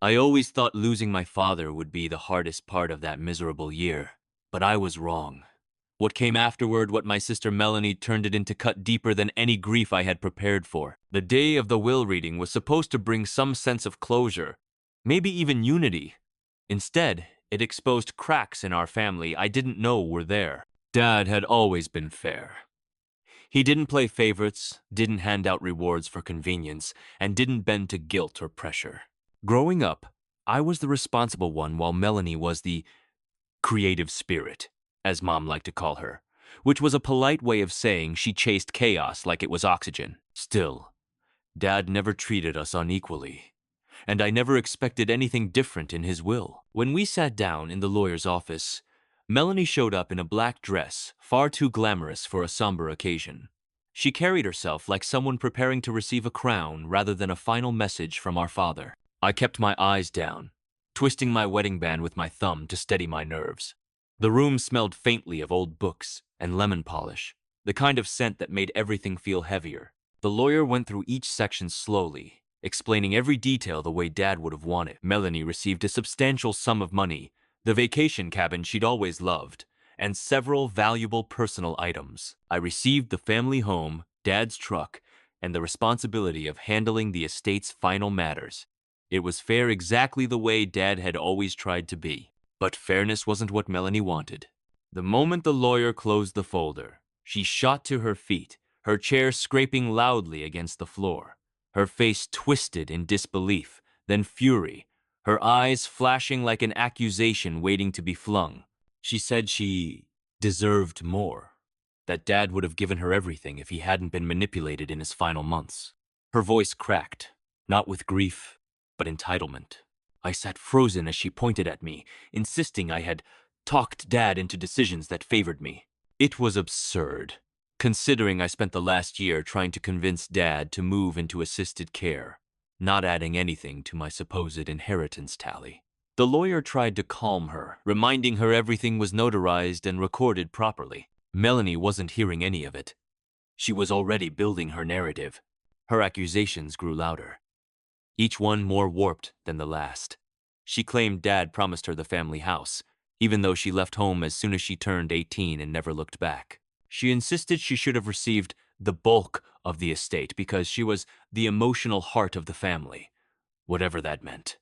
I always thought losing my father would be the hardest part of that miserable year, but I was wrong. What came afterward, what my sister Melanie turned it into, cut deeper than any grief I had prepared for. The day of the will reading was supposed to bring some sense of closure, maybe even unity. Instead, it exposed cracks in our family I didn't know were there. Dad had always been fair. He didn't play favorites, didn't hand out rewards for convenience, and didn't bend to guilt or pressure. Growing up, I was the responsible one while Melanie was the creative spirit, as Mom liked to call her, which was a polite way of saying she chased chaos like it was oxygen. Still, Dad never treated us unequally, and I never expected anything different in his will. When we sat down in the lawyer's office, Melanie showed up in a black dress, far too glamorous for a somber occasion. She carried herself like someone preparing to receive a crown rather than a final message from our father. I kept my eyes down, twisting my wedding band with my thumb to steady my nerves. The room smelled faintly of old books and lemon polish, the kind of scent that made everything feel heavier. The lawyer went through each section slowly, explaining every detail the way Dad would have wanted. Melanie received a substantial sum of money, the vacation cabin she'd always loved, and several valuable personal items. I received the family home, Dad's truck, and the responsibility of handling the estate's final matters. It was fair exactly the way Dad had always tried to be. But fairness wasn't what Melanie wanted. The moment the lawyer closed the folder, she shot to her feet, her chair scraping loudly against the floor. Her face twisted in disbelief, then fury, her eyes flashing like an accusation waiting to be flung. She said she deserved more, that Dad would have given her everything if he hadn't been manipulated in his final months. Her voice cracked, not with grief, but entitlement. I sat frozen as she pointed at me, insisting I had talked Dad into decisions that favored me. It was absurd, considering I spent the last year trying to convince Dad to move into assisted care, not adding anything to my supposed inheritance tally. The lawyer tried to calm her, reminding her everything was notarized and recorded properly. Melanie wasn't hearing any of it. She was already building her narrative. Her accusations grew louder, each one more warped than the last. She claimed Dad promised her the family house, even though she left home as soon as she turned 18 and never looked back. She insisted she should have received the bulk of the estate because she was the emotional heart of the family, whatever that meant.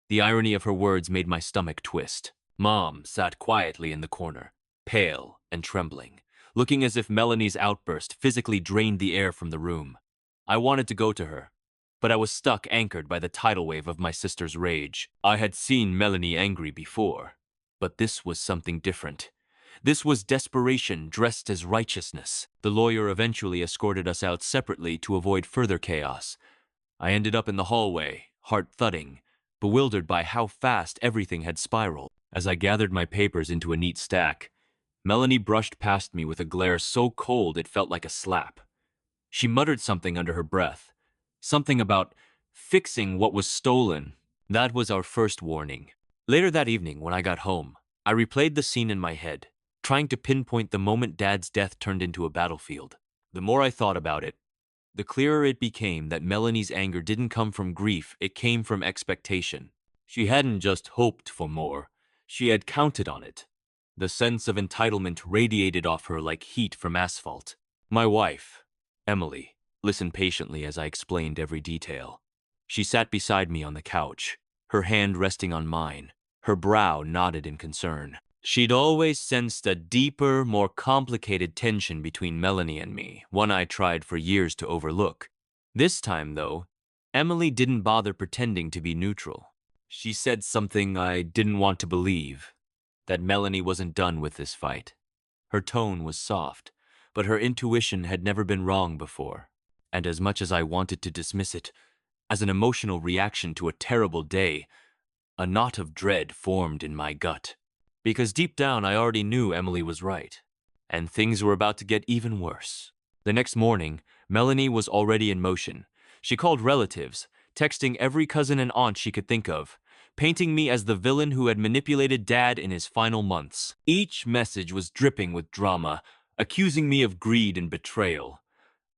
The irony of her words made my stomach twist. Mom sat quietly in the corner, pale and trembling, looking as if Melanie's outburst physically drained the air from the room. I wanted to go to her, but I was stuck, anchored by the tidal wave of my sister's rage. I had seen Melanie angry before, but this was something different. This was desperation dressed as righteousness. The lawyer eventually escorted us out separately to avoid further chaos. I ended up in the hallway, heart thudding, bewildered by how fast everything had spiraled. As I gathered my papers into a neat stack, Melanie brushed past me with a glare so cold it felt like a slap. She muttered something under her breath, something about fixing what was stolen. That was our first warning. Later that evening, when I got home, I replayed the scene in my head, trying to pinpoint the moment Dad's death turned into a battlefield. The more I thought about it, the clearer it became that Melanie's anger didn't come from grief, it came from expectation. She hadn't just hoped for more, she had counted on it. The sense of entitlement radiated off her like heat from asphalt. My wife, Emily, listened patiently as I explained every detail. She sat beside me on the couch, her hand resting on mine, her brow knotted in concern. She'd always sensed a deeper, more complicated tension between Melanie and me, one I tried for years to overlook. This time, though, Emily didn't bother pretending to be neutral. She said something I didn't want to believe, that Melanie wasn't done with this fight. Her tone was soft, but her intuition had never been wrong before. And as much as I wanted to dismiss it as an emotional reaction to a terrible day, a knot of dread formed in my gut. Because deep down I already knew Emily was right, and things were about to get even worse. The next morning, Melanie was already in motion. She called relatives, texting every cousin and aunt she could think of, painting me as the villain who had manipulated Dad in his final months. Each message was dripping with drama, accusing me of greed and betrayal.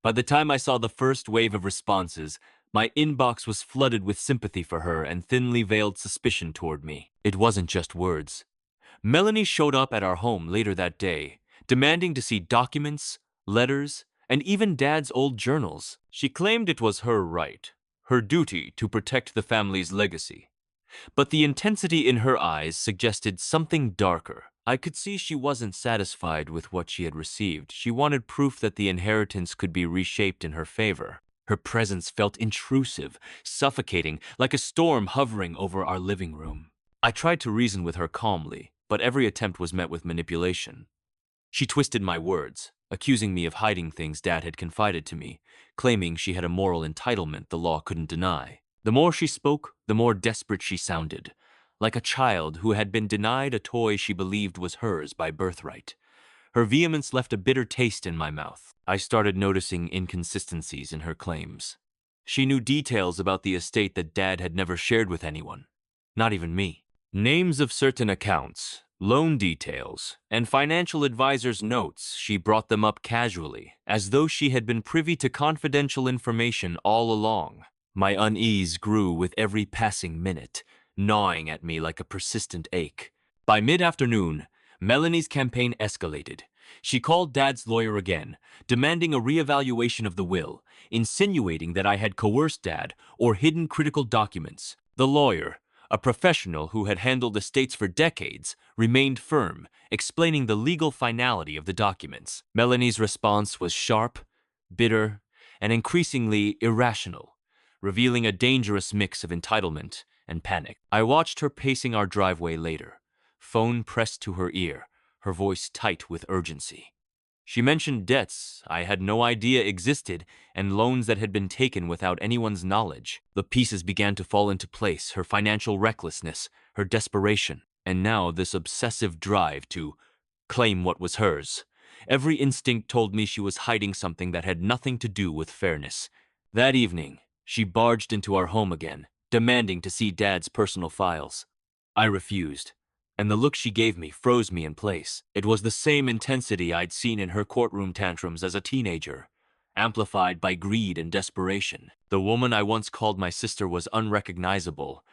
By the time I saw the first wave of responses, My inbox was flooded with sympathy for her and thinly veiled suspicion toward me. It wasn't just words. Melanie showed up at our home later that day, demanding to see documents, letters, and even Dad's old journals. She claimed it was her right, her duty to protect the family's legacy. But the intensity in her eyes suggested something darker. I could see she wasn't satisfied with what she had received. She wanted proof that the inheritance could be reshaped in her favor. Her presence felt intrusive, suffocating, like a storm hovering over our living room. I tried to reason with her calmly, but every attempt was met with manipulation. She twisted my words, accusing me of hiding things Dad had confided to me, claiming she had a moral entitlement the law couldn't deny. The more she spoke, the more desperate she sounded, like a child who had been denied a toy she believed was hers by birthright. Her vehemence left a bitter taste in my mouth. I started noticing inconsistencies in her claims. She knew details about the estate that Dad had never shared with anyone, not even me. Names of certain accounts, loan details, and financial advisors' notes, she brought them up casually, as though she had been privy to confidential information all along. My unease grew with every passing minute, gnawing at me like a persistent ache. By mid-afternoon, Melanie's campaign escalated. She called Dad's lawyer again, demanding a reevaluation of the will, insinuating that I had coerced Dad or hidden critical documents. The lawyer, a professional who had handled estates for decades, remained firm, explaining the legal finality of the documents. Melanie's response was sharp, bitter, and increasingly irrational, revealing a dangerous mix of entitlement and panic. I watched her pacing our driveway later, phone pressed to her ear, her voice tight with urgency. She mentioned debts I had no idea existed and loans that had been taken without anyone's knowledge. The pieces began to fall into place, her financial recklessness, her desperation, and now this obsessive drive to claim what was hers. Every instinct told me she was hiding something that had nothing to do with fairness. That evening, she barged into our home again, demanding to see Dad's personal files. I refused, and the look she gave me froze me in place. It was the same intensity I'd seen in her courtroom tantrums as a teenager, amplified by greed and desperation. The woman I once called my sister was unrecognizable,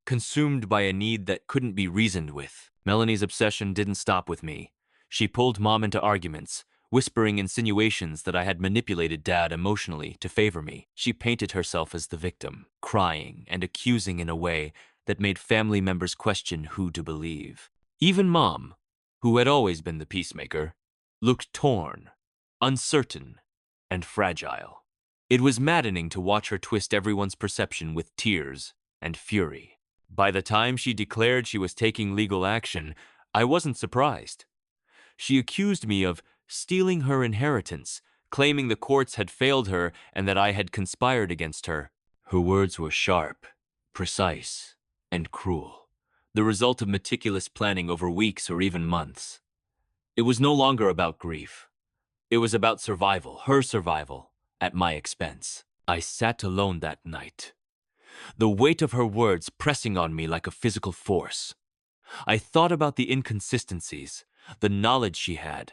consumed by a need that couldn't be reasoned with. Melanie's obsession didn't stop with me. She pulled Mom into arguments, whispering insinuations that I had manipulated Dad emotionally to favor me. She painted herself as the victim, crying and accusing in a way that made family members question who to believe. Even Mom, who had always been the peacemaker, looked torn, uncertain, and fragile. It was maddening to watch her twist everyone's perception with tears and fury. By the time she declared she was taking legal action, I wasn't surprised. She accused me of stealing her inheritance, claiming the courts had failed her and that I had conspired against her. Her words were sharp, precise, and cruel, the result of meticulous planning over weeks or even months. It was no longer about grief. It was about survival, her survival, at my expense. I sat alone that night, the weight of her words pressing on me like a physical force. I thought about the inconsistencies, the knowledge she had,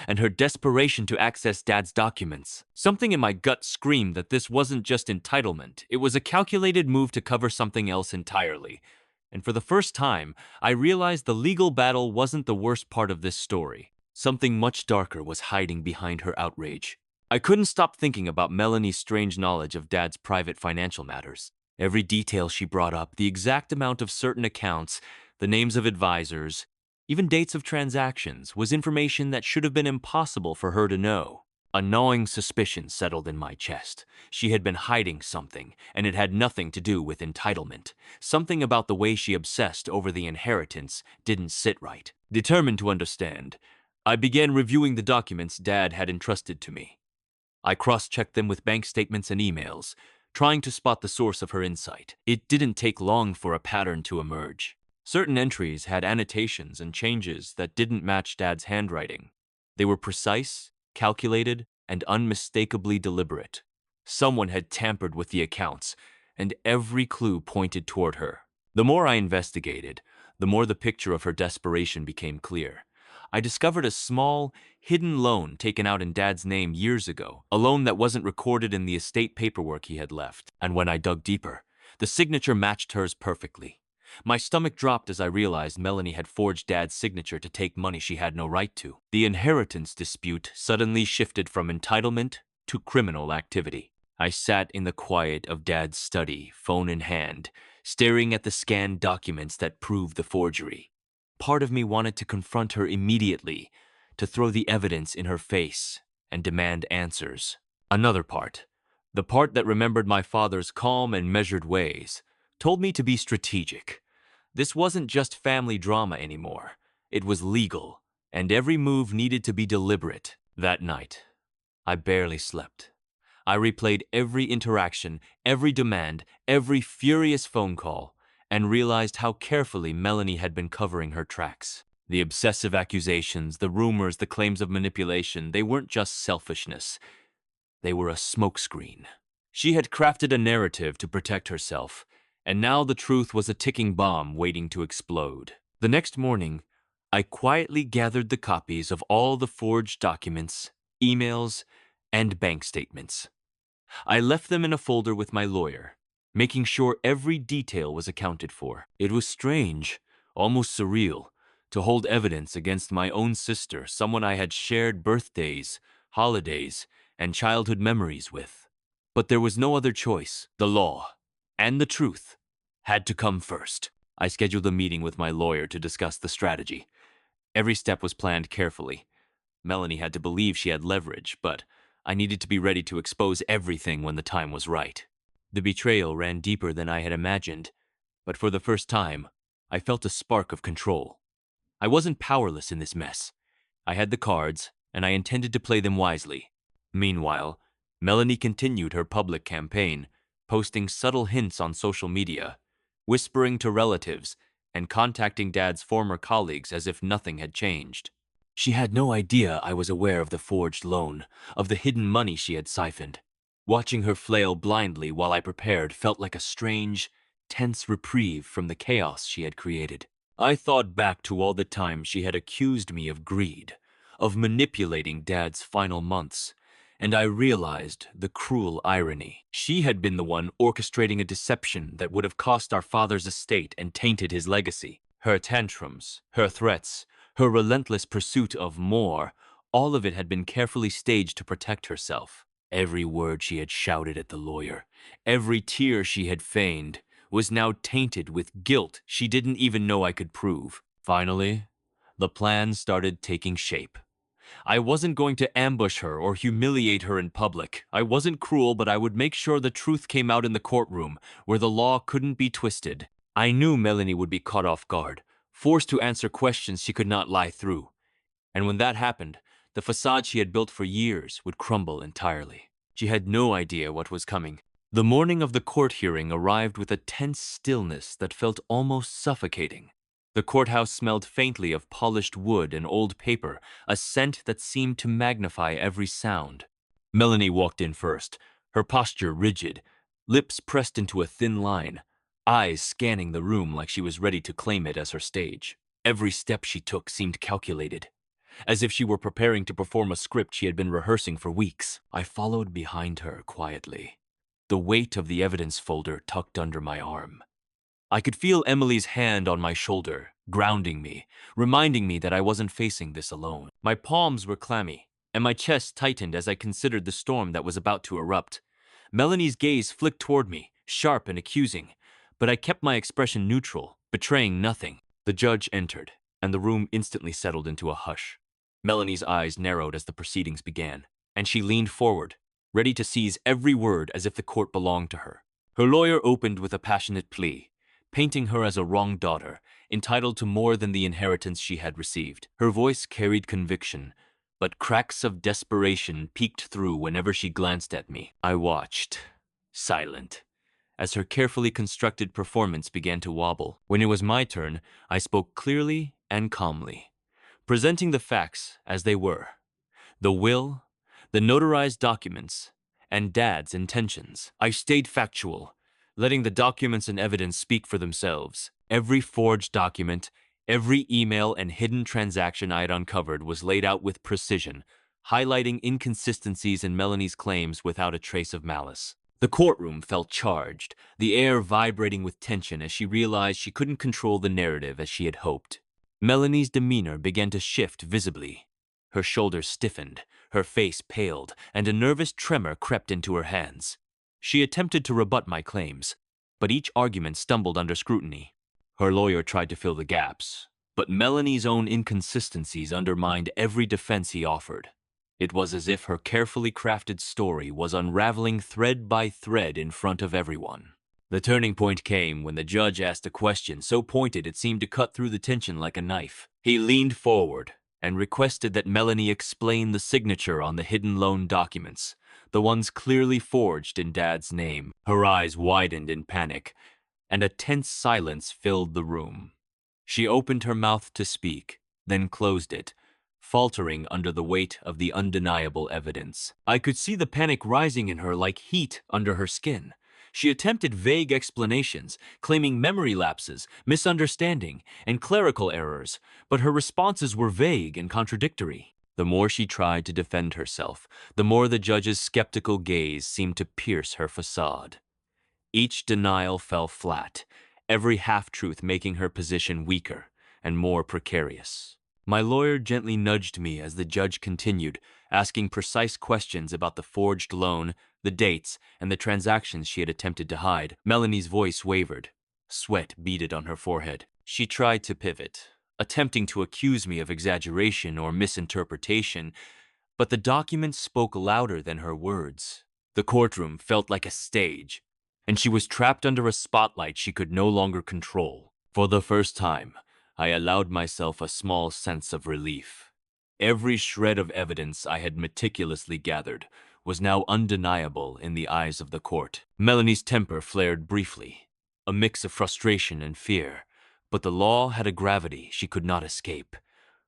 and her desperation to access Dad's documents. Something in my gut screamed that this wasn't just entitlement, it was a calculated move to cover something else entirely. And for the first time, I realized the legal battle wasn't the worst part of this story. Something much darker was hiding behind her outrage. I couldn't stop thinking about Melanie's strange knowledge of Dad's private financial matters. Every detail she brought up, the exact amount of certain accounts, the names of advisors, even dates of transactions, was information that should have been impossible for her to know. A gnawing suspicion settled in my chest. She had been hiding something, and it had nothing to do with entitlement. Something about the way she obsessed over the inheritance didn't sit right. Determined to understand, I began reviewing the documents Dad had entrusted to me. I cross-checked them with bank statements and emails, trying to spot the source of her insight. It didn't take long for a pattern to emerge. Certain entries had annotations and changes that didn't match Dad's handwriting. They were precise, calculated, and unmistakably deliberate. Someone had tampered with the accounts, and every clue pointed toward her. The more I investigated, the more the picture of her desperation became clear. I discovered a small, hidden loan taken out in Dad's name years ago, a loan that wasn't recorded in the estate paperwork he had left. And when I dug deeper, the signature matched hers perfectly. My stomach dropped as I realized Melanie had forged Dad's signature to take money she had no right to. The inheritance dispute suddenly shifted from entitlement to criminal activity. I sat in the quiet of Dad's study, phone in hand, staring at the scanned documents that proved the forgery. Part of me wanted to confront her immediately, to throw the evidence in her face and demand answers. Another part, the part that remembered my father's calm and measured ways, told me to be strategic. This wasn't just family drama anymore. It was legal, and every move needed to be deliberate. That night, I barely slept. I replayed every interaction, every demand, every furious phone call, and realized how carefully Melanie had been covering her tracks. The obsessive accusations, the rumors, the claims of manipulation, they weren't just selfishness. They were a smokescreen. She had crafted a narrative to protect herself, and now the truth was a ticking bomb waiting to explode. The next morning, I quietly gathered the copies of all the forged documents, emails, and bank statements. I left them in a folder with my lawyer, making sure every detail was accounted for. It was strange, almost surreal, to hold evidence against my own sister, someone I had shared birthdays, holidays, and childhood memories with. But there was no other choice. The law, and the truth, had to come first. I scheduled a meeting with my lawyer to discuss the strategy. Every step was planned carefully. Melanie had to believe she had leverage, but I needed to be ready to expose everything when the time was right. The betrayal ran deeper than I had imagined, but for the first time, I felt a spark of control. I wasn't powerless in this mess. I had the cards, and I intended to play them wisely. Meanwhile, Melanie continued her public campaign, posting subtle hints on social media, whispering to relatives, and contacting Dad's former colleagues as if nothing had changed. She had no idea I was aware of the forged loan, of the hidden money she had siphoned. Watching her flail blindly while I prepared felt like a strange, tense reprieve from the chaos she had created. I thought back to all the times she had accused me of greed, of manipulating Dad's final months, and I realized the cruel irony. She had been the one orchestrating a deception that would have cost our father's estate and tainted his legacy. Her tantrums, her threats, her relentless pursuit of more, all of it had been carefully staged to protect herself. Every word she had shouted at the lawyer, every tear she had feigned, was now tainted with guilt she didn't even know I could prove. Finally, the plan started taking shape. I wasn't going to ambush her or humiliate her in public. I wasn't cruel, but I would make sure the truth came out in the courtroom, where the law couldn't be twisted. I knew Melanie would be caught off guard, forced to answer questions she could not lie through. And when that happened, the facade she had built for years would crumble entirely. She had no idea what was coming. The morning of the court hearing arrived with a tense stillness that felt almost suffocating. The courthouse smelled faintly of polished wood and old paper, a scent that seemed to magnify every sound. Melanie walked in first, her posture rigid, lips pressed into a thin line, eyes scanning the room like she was ready to claim it as her stage. Every step she took seemed calculated, as if she were preparing to perform a script she had been rehearsing for weeks. I followed behind her quietly, the weight of the evidence folder tucked under my arm. I could feel Emily's hand on my shoulder, grounding me, reminding me that I wasn't facing this alone. My palms were clammy, and my chest tightened as I considered the storm that was about to erupt. Melanie's gaze flicked toward me, sharp and accusing, but I kept my expression neutral, betraying nothing. The judge entered, and the room instantly settled into a hush. Melanie's eyes narrowed as the proceedings began, and she leaned forward, ready to seize every word as if the court belonged to her. Her lawyer opened with a passionate plea, painting her as a wronged daughter, entitled to more than the inheritance she had received. Her voice carried conviction, but cracks of desperation peeked through whenever she glanced at me. I watched, silent, as her carefully constructed performance began to wobble. When it was my turn, I spoke clearly and calmly, presenting the facts as they were: the will, the notarized documents, and Dad's intentions. I stayed factual, letting the documents and evidence speak for themselves. Every forged document, Every email and hidden transaction I had uncovered was laid out with precision, highlighting inconsistencies in Melanie's claims without a trace of malice. The courtroom felt charged, the air vibrating with tension as she realized she couldn't control the narrative as she had hoped. Melanie's demeanor began to shift visibly. Her shoulders stiffened, her face paled, and a nervous tremor crept into her hands. She attempted to rebut my claims, but each argument stumbled under scrutiny. Her lawyer tried to fill the gaps, but Melanie's own inconsistencies undermined every defense he offered. It was as if her carefully crafted story was unraveling thread by thread in front of everyone. The turning point came when the judge asked a question so pointed it seemed to cut through the tension like a knife. He leaned forward and requested that Melanie explain the signature on the hidden loan documents, the ones clearly forged in Dad's name. Her eyes widened in panic, and a tense silence filled the room. She opened her mouth to speak, then closed it, faltering under the weight of the undeniable evidence. I could see the panic rising in her like heat under her skin. She attempted vague explanations, claiming memory lapses, misunderstanding, and clerical errors, but her responses were vague and contradictory. The more she tried to defend herself, the more the judge's skeptical gaze seemed to pierce her facade. Each denial fell flat, every half-truth making her position weaker and more precarious. My lawyer gently nudged me as the judge continued, asking precise questions about the forged loan, the dates, and the transactions she had attempted to hide. Melanie's voice wavered. Sweat beaded on her forehead. She tried to pivot, attempting to accuse me of exaggeration or misinterpretation, but the documents spoke louder than her words. The courtroom felt like a stage, and she was trapped under a spotlight she could no longer control. For the first time, I allowed myself a small sense of relief. Every shred of evidence I had meticulously gathered was now undeniable in the eyes of the court. Melanie's temper flared briefly, a mix of frustration and fear, but the law had a gravity she could not escape.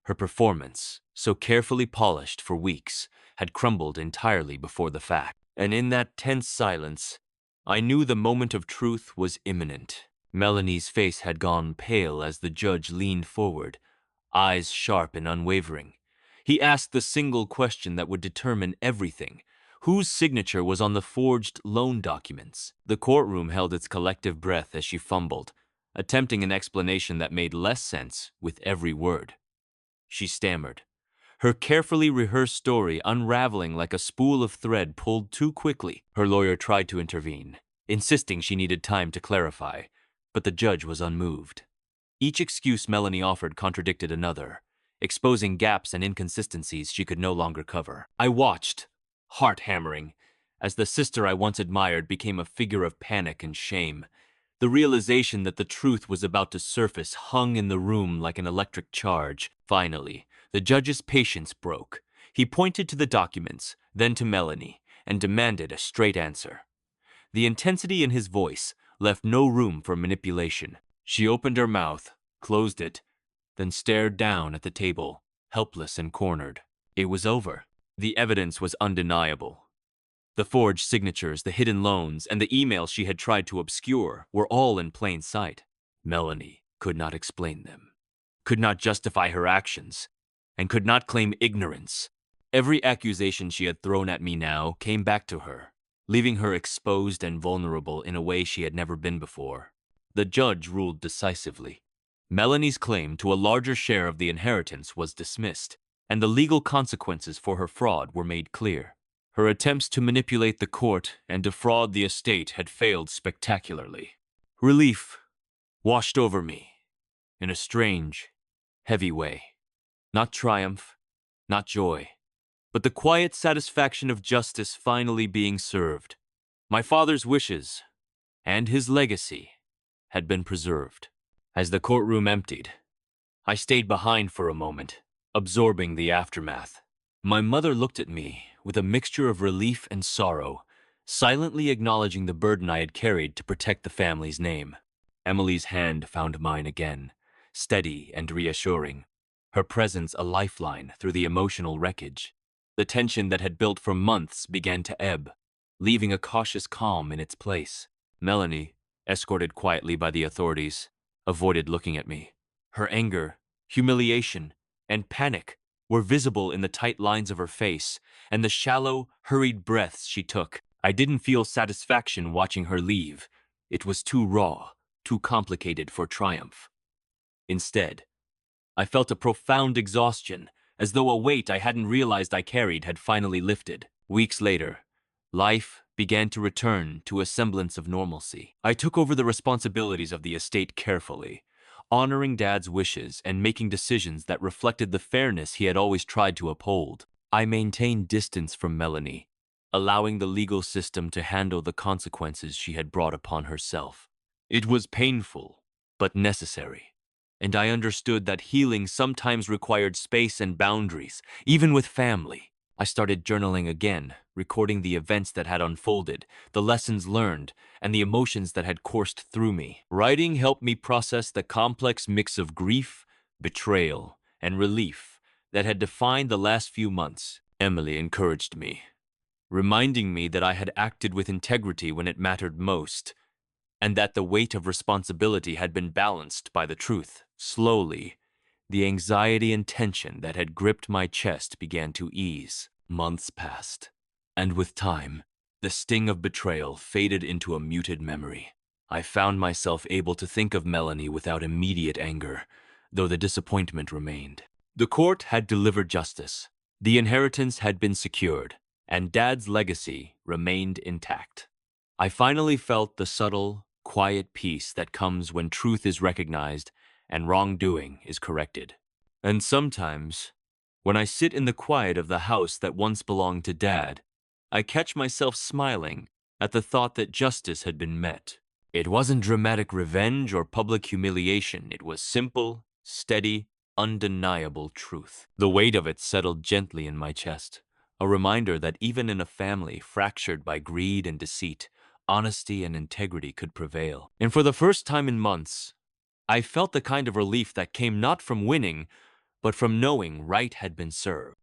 Her performance, so carefully polished for weeks, had crumbled entirely before the fact. And in that tense silence, I knew the moment of truth was imminent. Melanie's face had gone pale as the judge leaned forward, eyes sharp and unwavering. He asked the single question that would determine everything. Whose signature was on the forged loan documents? The courtroom held its collective breath as she fumbled, attempting an explanation that made less sense with every word. She stammered, her carefully rehearsed story unraveling like a spool of thread pulled too quickly. Her lawyer tried to intervene, insisting she needed time to clarify, but the judge was unmoved. Each excuse Melanie offered contradicted another, exposing gaps and inconsistencies she could no longer cover. I watched, heart hammering, as the sister I once admired became a figure of panic and shame. The realization that the truth was about to surface hung in the room like an electric charge. Finally, the judge's patience broke. He pointed to the documents, then to Melanie, and demanded a straight answer. The intensity in his voice left no room for manipulation. She opened her mouth, closed it, then stared down at the table, helpless and cornered. It was over. The evidence was undeniable. The forged signatures, the hidden loans, and the emails she had tried to obscure were all in plain sight. Melanie could not explain them, could not justify her actions, and could not claim ignorance. Every accusation she had thrown at me now came back to her, leaving her exposed and vulnerable in a way she had never been before. The judge ruled decisively. Melanie's claim to a larger share of the inheritance was dismissed, and the legal consequences for her fraud were made clear. Her attempts to manipulate the court and defraud the estate had failed spectacularly. Relief washed over me in a strange, heavy way. Not triumph, not joy, but the quiet satisfaction of justice finally being served. My father's wishes and his legacy had been preserved. As the courtroom emptied, I stayed behind for a moment, absorbing the aftermath. My mother looked at me with a mixture of relief and sorrow, silently acknowledging the burden I had carried to protect the family's name. Emily's hand found mine again, steady and reassuring, her presence a lifeline through the emotional wreckage. The tension that had built for months began to ebb, leaving a cautious calm in its place. Melanie, escorted quietly by the authorities, avoided looking at me. Her anger, humiliation, and panic were visible in the tight lines of her face and the shallow, hurried breaths she took. I didn't feel satisfaction watching her leave. It was too raw, too complicated for triumph. Instead, I felt a profound exhaustion, as though a weight I hadn't realized I carried had finally lifted. Weeks later, life began to return to a semblance of normalcy. I took over the responsibilities of the estate carefully, honoring Dad's wishes and making decisions that reflected the fairness he had always tried to uphold. I maintained distance from Melanie, allowing the legal system to handle the consequences she had brought upon herself. It was painful, but necessary, and I understood that healing sometimes required space and boundaries, even with family. I started journaling again, recording the events that had unfolded, the lessons learned, and the emotions that had coursed through me. Writing helped me process the complex mix of grief, betrayal, and relief that had defined the last few months. Emily encouraged me, reminding me that I had acted with integrity when it mattered most, and that the weight of responsibility had been balanced by the truth. Slowly, the anxiety and tension that had gripped my chest began to ease. Months passed, and with time, the sting of betrayal faded into a muted memory. I found myself able to think of Melanie without immediate anger, though the disappointment remained. The court had delivered justice, the inheritance had been secured, and Dad's legacy remained intact. I finally felt the subtle, quiet peace that comes when truth is recognized and wrongdoing is corrected. And sometimes, when I sit in the quiet of the house that once belonged to Dad, I catch myself smiling at the thought that justice had been met. It wasn't dramatic revenge or public humiliation. It was simple, steady, undeniable truth. The weight of it settled gently in my chest, a reminder that even in a family fractured by greed and deceit, honesty and integrity could prevail. And for the first time in months, I felt the kind of relief that came not from winning, but from knowing right had been served.